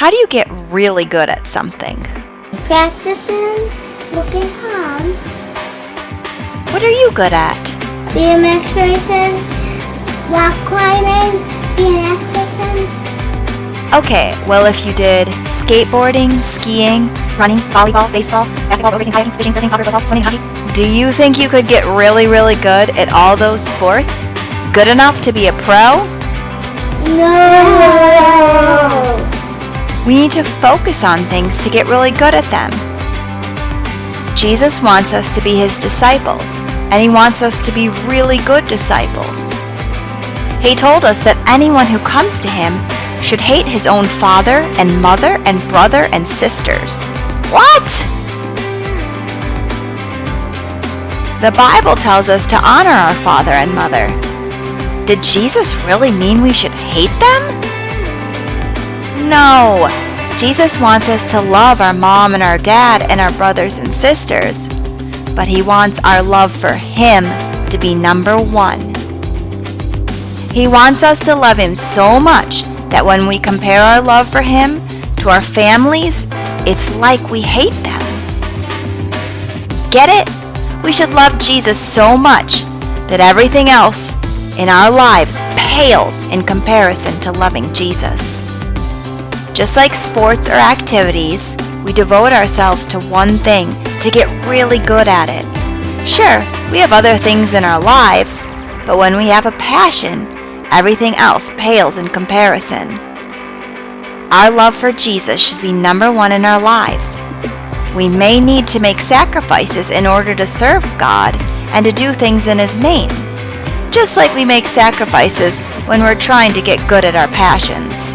How do you get really good at something? Practicing, working hard, What are you good at? BMX racing, rock climbing, BMX racing. Okay, well if you did skateboarding, skiing, running, volleyball, baseball, basketball, boat racing, kayaking, fishing, surfing, soccer, football, swimming, hockey, do you think you could get really, really good at all those sports? Good enough to be a pro? No! We need to focus on things to get really good at them. Jesus wants us to be his disciples, and he wants us to be really good disciples. He told us that anyone who comes to him should hate his own father and mother and brother and sisters. What? The Bible tells us to honor our father and mother. Did Jesus really mean we should hate them? No. Jesus wants us to love our mom and our dad and our brothers and sisters, but he wants our love for him to be number one. He wants us to love him so much that when we compare our love for him to our families, it's like we hate them. Get it? We should love Jesus so much that everything else in our lives pales in comparison to loving Jesus. Just like sports or activities, we devote ourselves to one thing to get really good at it. Sure, we have other things in our lives, but when we have a passion, everything else pales in comparison. Our love for Jesus should be number one in our lives. We may need to make sacrifices in order to serve God and to do things in his name, just like we make sacrifices when we're trying to get good at our passions.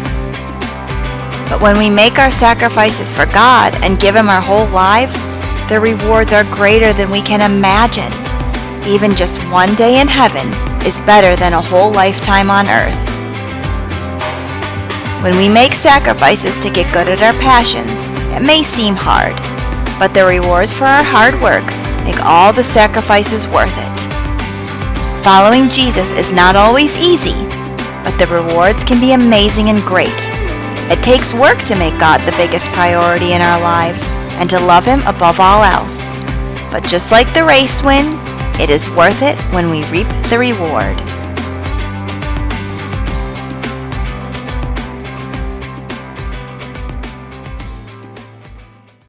But when we make our sacrifices for God and give him our whole lives, the rewards are greater than we can imagine. Even just one day in heaven is better than a whole lifetime on earth. When we make sacrifices to get good at our passions, it may seem hard, but the rewards for our hard work make all the sacrifices worth it. Following Jesus is not always easy, but the rewards can be amazing and great. It takes work to make God the biggest priority in our lives and to love him above all else. But just like the race win, it is worth it when we reap the reward.